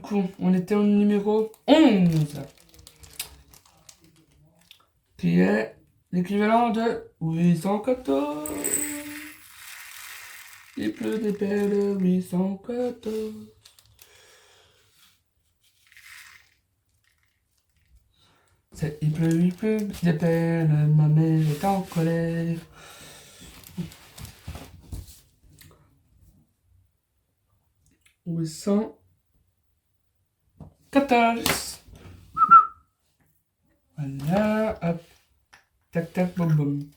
coup, on était au numéro 11, qui est l'équivalent de 814. Il pleut des perles, 814. Il pleut des perles, ma mère est en colère. Oui, 114. Voilà, hop. Tac, tac, boum, boum.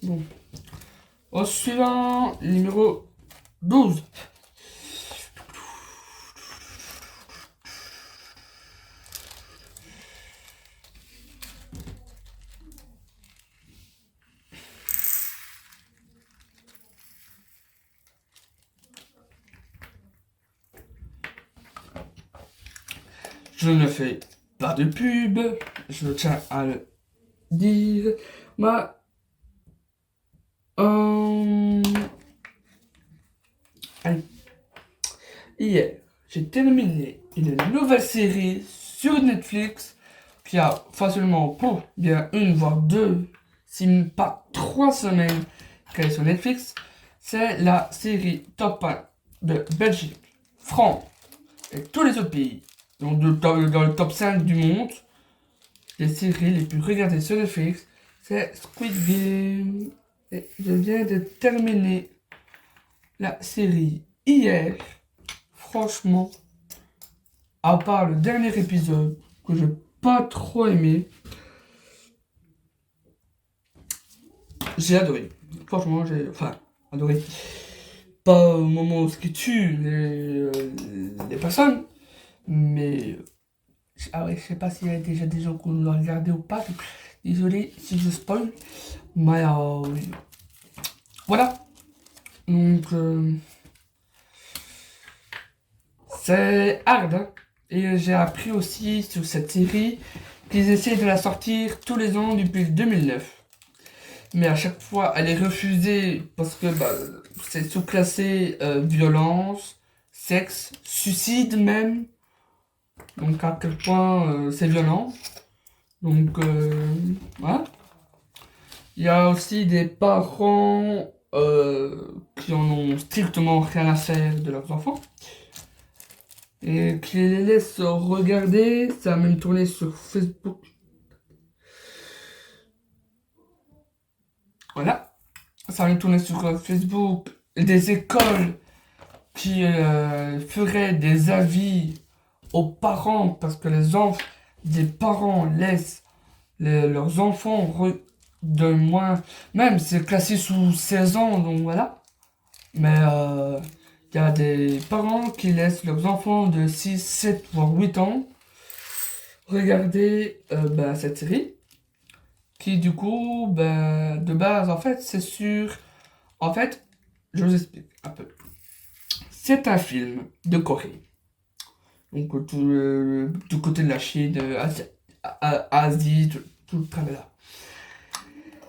Bon. Au suivant, numéro 12. Je ne fais pas de pub, je tiens à le dire. Allez. Hier, j'ai terminé une nouvelle série sur Netflix qui a facilement pour bien une voire deux, si pas 3 semaines qu'elle est sur Netflix. C'est la série Top 1 de Belgique, France et tous les autres pays. Donc dans le top 5 du monde, les séries les plus regardées sur Netflix, c'est Squid Game. Et je viens de terminer la série hier. Franchement, à part le dernier épisode que j'ai pas trop aimé, j'ai adoré. Franchement, j'ai adoré. Pas au moment où ce qui tue les personnes, mais je sais pas s'il y a déjà des gens qui l'ont regardé ou pas. Donc, désolé si je spoil, mais voilà. Donc c'est hard, hein. Et j'ai appris aussi sur cette série qu'ils essaient de la sortir tous les ans depuis 2009. Mais à chaque fois, elle est refusée parce que c'est sous-classé violence, sexe, suicide même. Donc à quel point c'est violent. Donc voilà. Il y a aussi des parents qui en ont strictement rien à faire de leurs enfants. Et qui les laissent regarder. Ça a même tourné sur Facebook. Voilà. Ça a même tourné sur Facebook. Des écoles qui feraient des avis aux parents parce que des parents laissent leurs enfants de moins. Même c'est classé sous 16 ans, donc voilà. Mais il y a des parents qui laissent leurs enfants de 6, 7 voire 8 ans regarder cette série. Qui du coup, de base, en fait, c'est sur. En fait, je vous explique un peu. C'est un film de Corée. Donc du côté de la Chine, Asie, tout le travail là.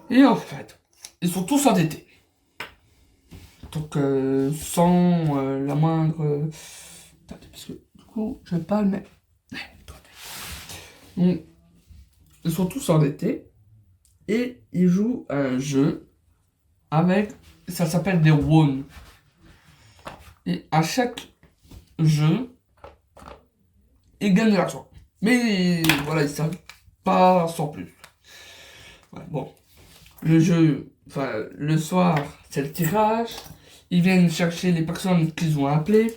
Et en fait, ils sont tous endettés. Donc sans la moindre... Attendez, parce que du coup, je vais pas le mettre. Donc, ils sont tous endettés et ils jouent à un jeu avec... Ça s'appelle des won. Et à chaque jeu, ils gagnent de l'argent. Mais voilà, ils savent pas sans plus. Ouais, bon. Le jeu, le soir, c'est le tirage. Ils viennent chercher les personnes qu'ils ont appelées.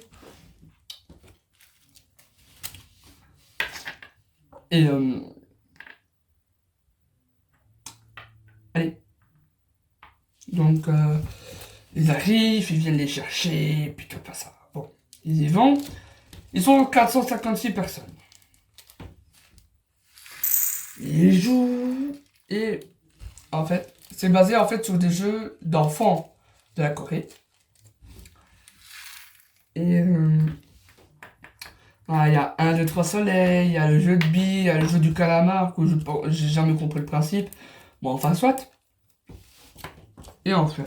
Et allez. Donc, ils arrivent, ils viennent les chercher, puis tout ça. Bon, ils y vont. Ils sont 456 personnes. Ils jouent et en fait, c'est basé en fait sur des jeux d'enfants de la Corée. Et Ah, il y a 1, 2, 3 soleil, il y a le jeu de billes, il y a le jeu du calamar, que j'ai jamais compris le principe. Bon, enfin, soit. Et enfin,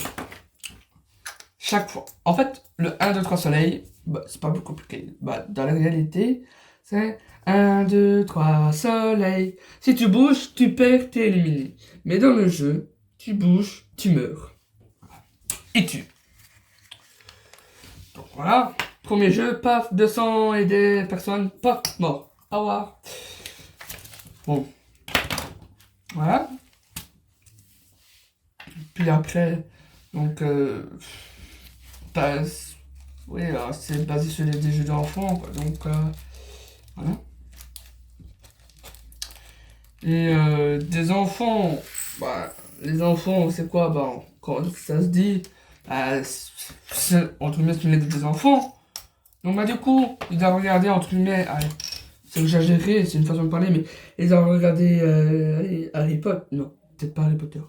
chaque fois. En fait, le 1, 2, 3 soleil, bah, c'est pas plus compliqué. Bah, dans la réalité, c'est 1, 2, 3 soleil. Si tu bouges, tu perds, t'es éliminé. Mais dans le jeu, tu bouges, tu meurs. Et tu. Donc voilà. Premier jeu, paf, 200 et des personnes, paf, mort. Au revoir. Bon. Voilà. Puis après, donc, bah, oui, c'est basé sur des jeux d'enfants, quoi. Donc, voilà. Et des enfants, bah, les enfants, c'est quoi? Bah, quand ça se dit, entre guillemets, c'est une lettre des enfants. Donc, bah, du coup, ils doivent regarder, entre guillemets, allez, c'est exagéré, c'est une façon de parler, mais ils doivent regarder allez, Harry Potter. Non, peut-être pas Harry Potter.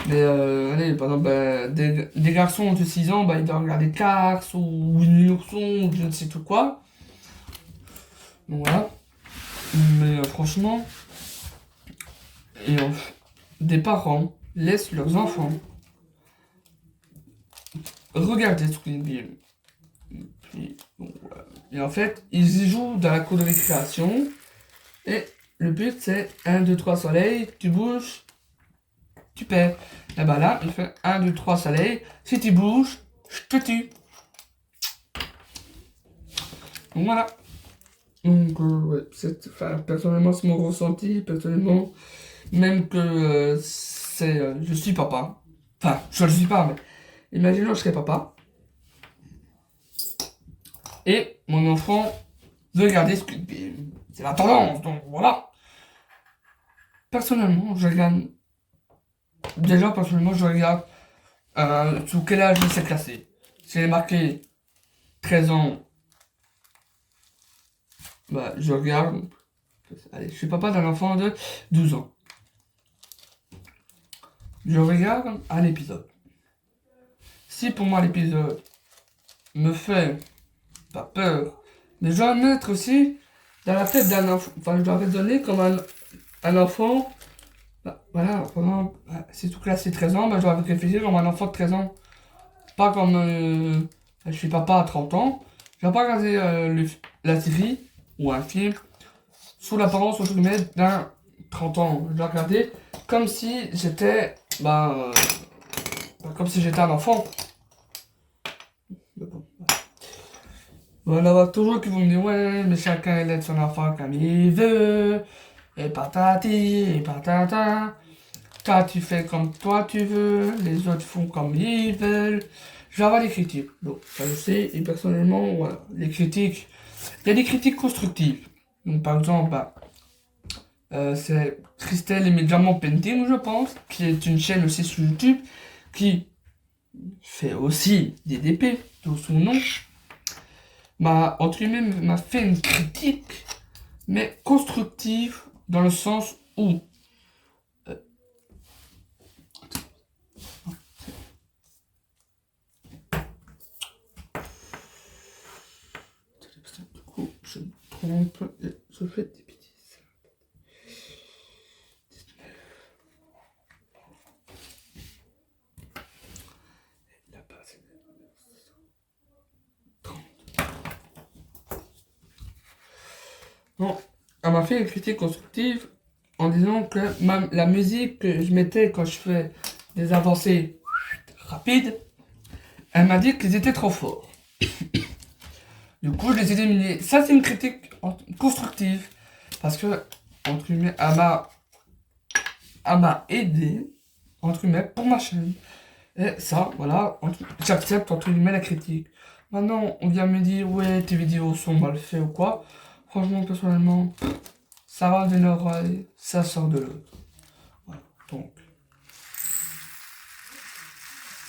Mais allez, par exemple, bah, des garçons de 6 ans, bah, ils doivent regarder Cars ou Winnie l'ourson ou je ne sais tout quoi. Donc voilà. Mais franchement, et, des parents laissent leurs enfants regarder Squid Game. Puis, bon, voilà. Et en fait, ils y jouent dans la cour de récréation. Et le but, c'est 1, 2, 3 soleil, tu bouges, tu perds. Et bah là, il fait 1, 2, 3 soleil. Si tu bouges, je te tue. Donc voilà. Donc, ouais, enfin, personnellement, c'est mon ressenti. Personnellement, même que je suis papa. Enfin, je le suis pas, mais imaginons que je serais papa. Et mon enfant veut garder Squid Game. C'est la tendance, donc voilà. Personnellement, je regarde. Déjà, personnellement, je regarde sous quel âge il s'est classé. Si il est marqué 13 ans, bah, je regarde. Allez, je suis papa d'un enfant de 12 ans. Je regarde à l'épisode. Si pour moi l'épisode me fait pas peur, mais je dois mettre aussi dans la tête d'un enfant. Enfin, je dois raisonner comme un enfant. Bah, voilà, par exemple, si tout classé 13 ans, bah, je dois réfléchir comme un enfant de 13 ans. Pas comme je suis papa à 30 ans. Je vais pas regarder la série ou un film sous l'apparence entre guillemets d'un 30 ans. Je vais regarder comme si j'étais comme si j'étais un enfant. Mais bon, voilà. Il va y en avoir toujours qui vont me dire ouais mais chacun il aide son enfant comme il veut. Et patati et patata. Toi tu fais comme toi tu veux, les autres font comme ils veulent. Je vais avoir des critiques. Donc, ça je sais, et personnellement, voilà, les critiques, il y a des critiques constructives. Donc, par exemple, bah, c'est Christelle et Diamant Painting, je pense, qui est une chaîne aussi sur YouTube, qui fait aussi des DP, d'où son nom, entre guillemets, m'a fait une critique, mais constructive, dans le sens où du coup, je me trompe et je fais des bêtises. Là-bas, c'est 30. Non, elle m'a fait une critique constructive en disant que la musique que je mettais quand je fais des avancées rapides, elle m'a dit qu'ils étaient trop forts. Du coup, je les ai éliminés. Ça, c'est une critique constructive. Parce que, entre guillemets, elle m'a aidé, entre guillemets, pour ma chaîne. Et ça, voilà, j'accepte, entre guillemets, la critique. Maintenant, on vient me dire, ouais, tes vidéos sont mal faites ou quoi. Franchement, personnellement, ça va d'une oreille, ça sort de l'autre. Voilà, donc,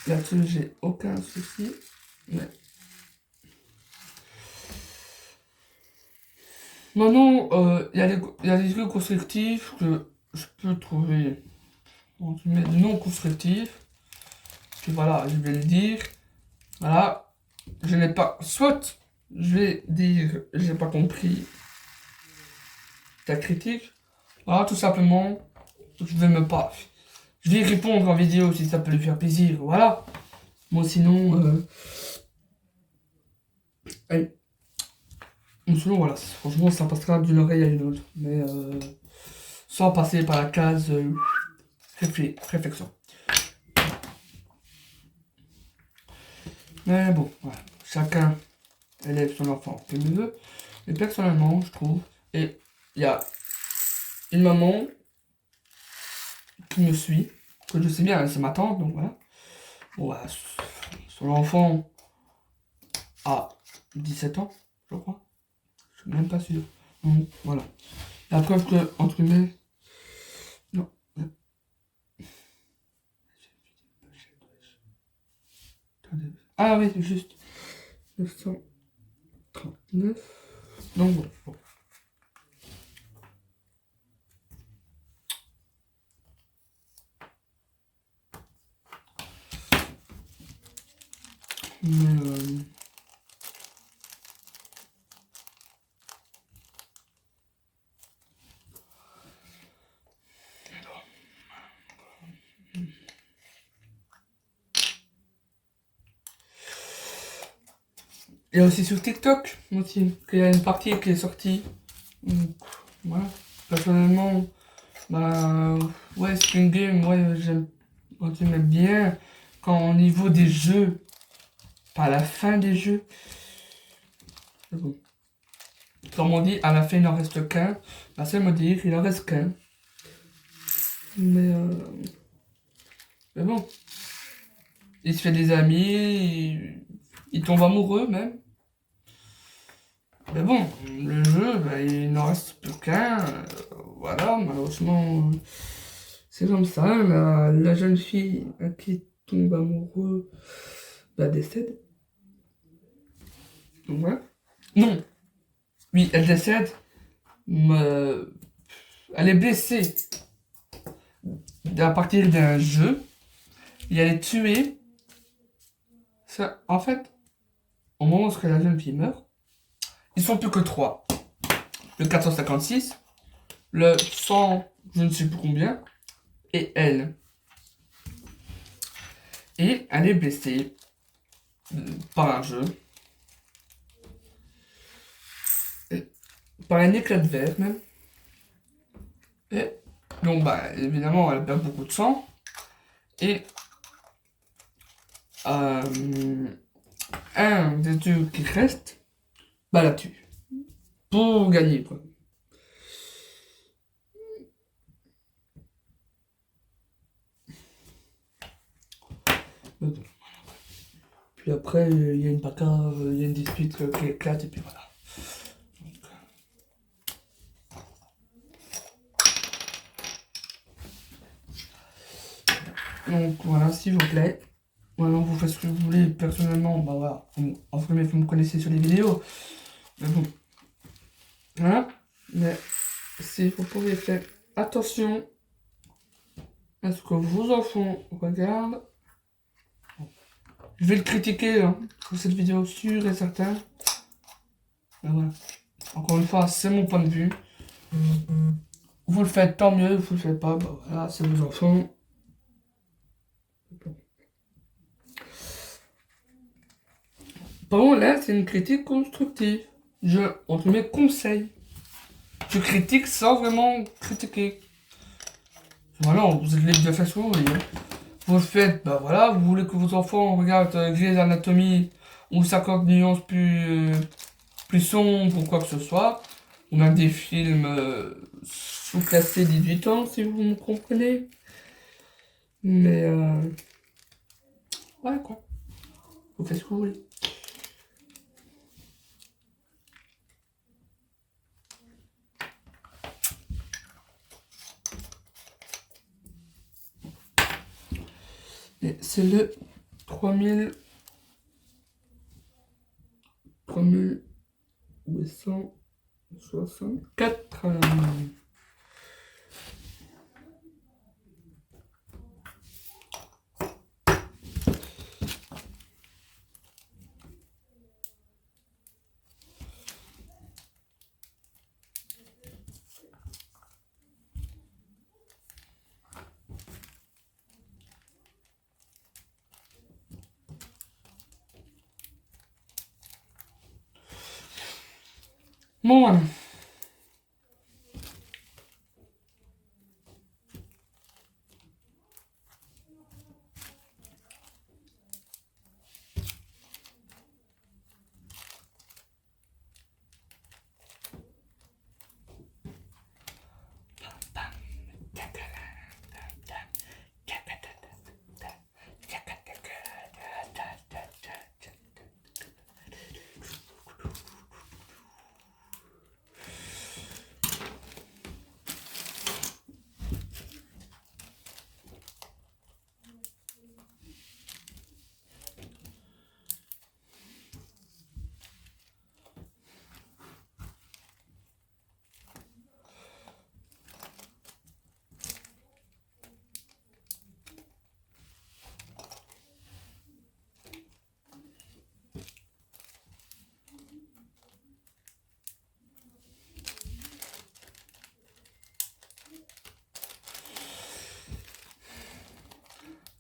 là-dessus, j'ai aucun souci. Mais maintenant, il y a des trucs constructifs que je peux trouver entre guillemets, non constructifs. Puis voilà, je vais le dire. Voilà, je n'ai pas. Soit je vais dire, j'ai pas compris ta critique. Voilà, tout simplement, je vais me pas. Je vais répondre en vidéo si ça peut lui faire plaisir. Voilà. Moi, sinon, allez. Sinon, voilà. Franchement, ça passera d'une oreille à une autre. Mais sans passer par la case réflexion. Mais bon, voilà. Chacun élève son enfant comme il veut. Mais personnellement, je trouve, et il y a une maman qui me suit, que je sais bien, c'est ma tante, donc voilà. Bon, voilà, son enfant a 17 ans, je crois. Je suis même pas sûr. Donc, voilà. La preuve que, entre guillemets, non. Ah oui, juste 939. Donc bon. Mais il y a aussi sur TikTok aussi, qu'il y a une partie qui est sortie. Donc, voilà. Personnellement, bah ouais, Spring Game, ouais, j'aime bien quand au niveau des jeux, pas la fin des jeux. Bon. Comme on dit, à la fin il n'en reste qu'un. Bah ça me dire il en reste qu'un. Mais, mais bon. Il se fait des amis, il tombe amoureux même. Mais bon, le jeu, bah, il n'en reste plus qu'un. Voilà, malheureusement, c'est comme ça. La jeune fille à qui tombe amoureux bah, décède. Donc voilà. Non, oui, elle décède. Mais elle est blessée à partir d'un jeu. Et elle est tuée. Ça, en fait, au moment où la jeune fille meurt, ils sont plus que trois. Le 456, le 100, je ne sais plus combien, et elle. Et elle est blessée par un jeu. Par un éclat de verre même. Et donc bah évidemment elle perd beaucoup de sang. Et un des deux qui reste, bah la tue. Pour gagner quoi. Puis après il y a une bagarre, il y a une dispute qui éclate et puis voilà. Donc voilà, s'il vous plaît. Voilà, vous faites ce que vous voulez. Personnellement, bah voilà. En premier, vous me connaissez sur les vidéos. Mais bon. Voilà. Mais si vous pouvez faire attention à ce que vos enfants regardent. Je vais le critiquer hein, pour cette vidéo, sûr et certain. Mais voilà. Encore une fois, c'est mon point de vue. Vous le faites, tant mieux. Vous le faites pas, bah voilà, c'est vos enfants. Par contre, là, c'est une critique constructive. Je, entre mes conseils. Je critique sans vraiment critiquer. Voilà, vous êtes libre de faire ce que vous voulez. Hein. Vous le faites, bah voilà, vous voulez que vos enfants regardent Grey's Anatomy ou 50 nuances plus sombres ou quoi que ce soit. Ou même des films sous-classés 18 ans, si vous me comprenez. Mais, ouais, quoi. Vous faites ce que vous voulez. Et c'est le 3864. Bon, voilà.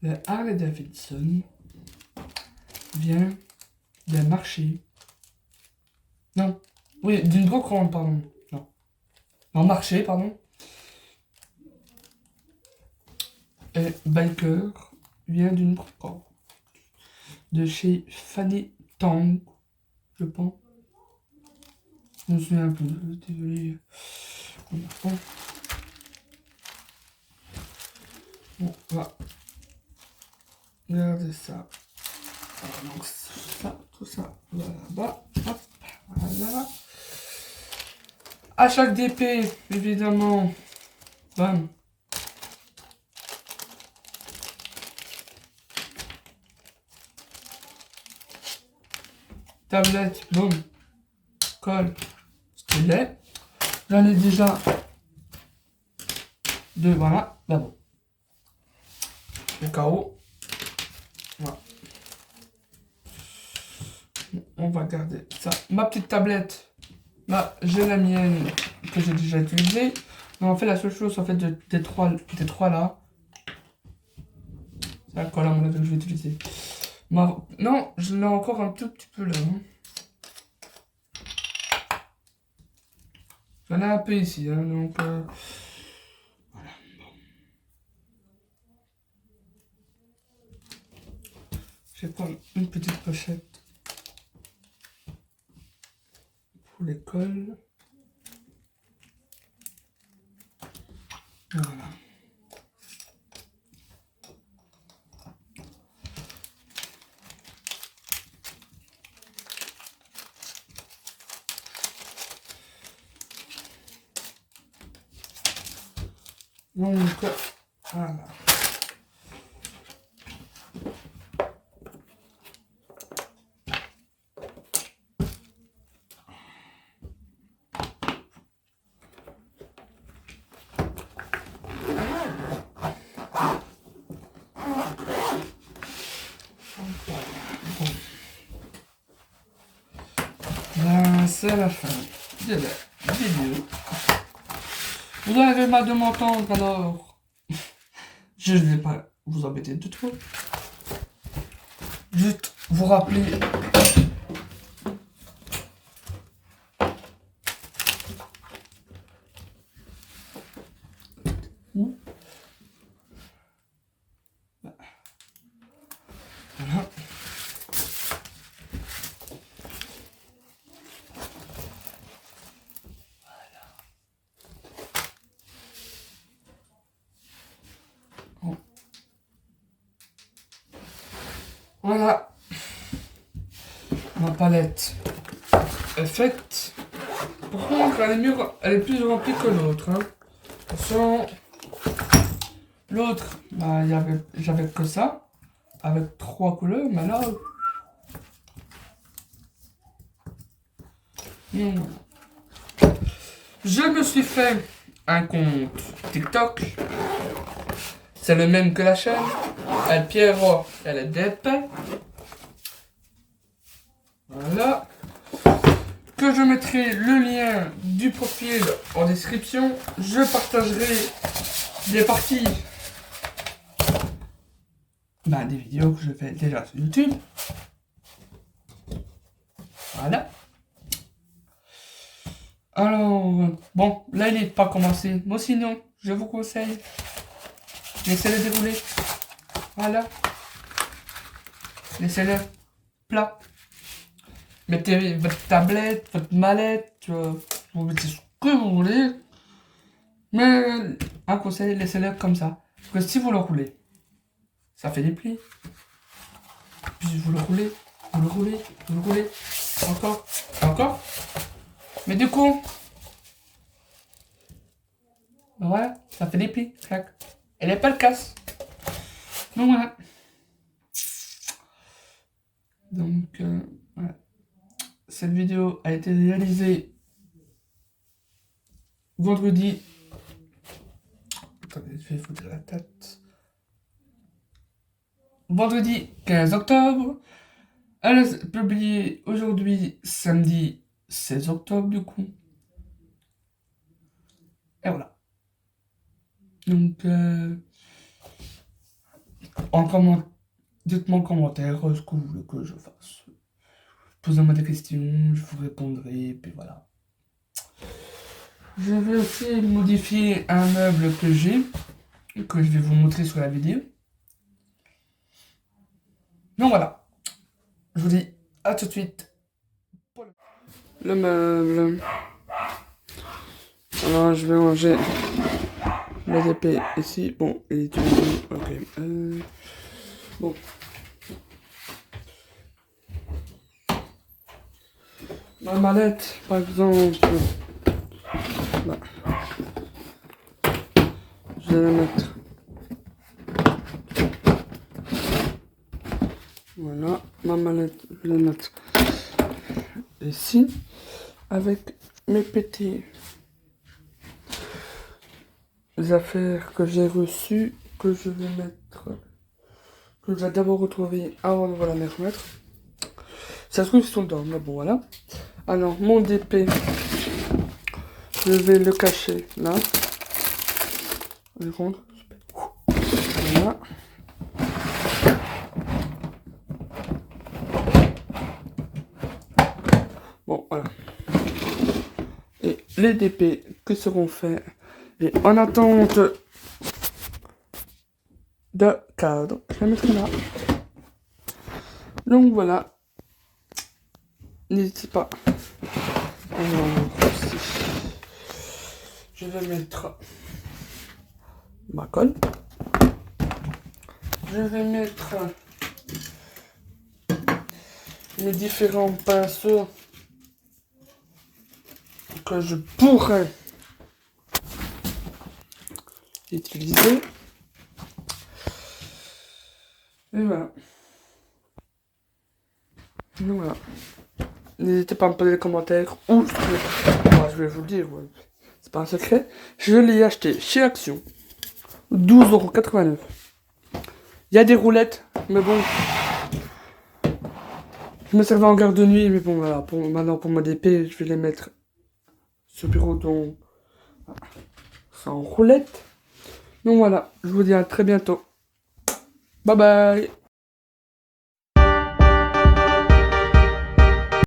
Le Harley Davidson vient d'un marché. Non. Oui, d'une brocante, pardon. Non. Un marché, pardon. Et Biker vient d'une brocante. De chez Fanny Tang, je pense. Je me souviens un peu. Désolé. Bon, on va regarder ça. Alors, donc ça, tout ça, va là-bas. Hop, voilà. À chaque DP, évidemment. Bam. Tablette, boum. Colle, stylet. J'en ai déjà deux, voilà. Là bon. Le carreau. Voilà. On va garder ça. Ma petite tablette. Là, j'ai la mienne que j'ai déjà utilisée. Mais en fait, la seule chose en fait des trois là, c'est la colle à mon avis que je vais utiliser. Non, je l'ai encore un tout petit peu là. Hein. J'en ai un peu ici, hein, donc voilà. Je vais prendre une petite pochette pour les colles. Voilà. Donc, voilà. Ben, c'est la fin de la vidéo. Vous en avez marre de m'entendre, alors je ne vais pas vous embêter de trop. Juste vous rappeler voilà. Voilà. Ma palette est faite. Par contre, elle est plus remplie que l'autre. Hein. Attention. L'autre, bah, j'avais que ça. Avec 3 couleurs, mais là. Je me suis fait un compte TikTok. C'est le même que la chaîne. El Piero et le DP. Voilà. Que je mettrai le lien du profil en description. Je partagerai des parties des vidéos que je fais déjà sur YouTube. Voilà. Alors, bon, là il n'est pas commencé. Moi sinon, je vous conseille, laissez-le dérouler. Voilà. Laissez-le plat. Mettez votre tablette, votre mallette, vous mettez ce que vous voulez. Mais un conseil, laissez-le comme ça. Parce que si vous le roulez, ça fait des plis. Puis vous le roulez, vous le roulez, vous le roulez. Encore, encore. Mais du coup, voilà, ça fait des plis. Clac. Elle n'est pas le casse. Donc voilà. Donc, voilà. Cette vidéo a été réalisée vendredi. Attendez, je vais foutre la tête. Vendredi 15 octobre. Elle est publiée aujourd'hui, samedi 16 octobre, du coup. Et voilà. Donc, dites-moi en commentaire ce que vous voulez que je fasse. Posez-moi des questions, je vous répondrai, et puis voilà. Je vais aussi modifier un meuble que j'ai, que je vais vous montrer sur la vidéo. Donc voilà. Je vous dis à tout de suite. Le meuble. Alors, je vais ranger la DP ici. Bon, il est utilisé. Ok. Bon. Ma mallette, par exemple. Là. Je vais la mettre. Voilà. Ma mallette, je vais la mettre ici. Avec mes petits affaires que j'ai reçues, que je vais mettre, que je vais d'abord retrouver avant de voir la mer mettre. Ça se trouve ils sont dedans, mais bon voilà. Alors mon DP, je vais le cacher là. Voilà. Bon voilà. Et les DP que seront faits et en attente de cadre, je les mettrai là. Donc voilà. N'hésitez pas. Alors, je vais mettre ma colle. Je vais mettre les différents pinceaux que je pourrais utiliser. Et voilà. Donc voilà. N'hésitez pas à me poser les commentaires ou je vais vous le dire, ouais. C'est pas un secret. Je l'ai acheté chez Action. 12,89 €. Il y a des roulettes, mais bon. Je me servais en garde de nuit, mais bon voilà. Maintenant pour ma DP, je vais les mettre sur le bureau dont c'est en roulette. Donc voilà, je vous dis à très bientôt. Bye bye.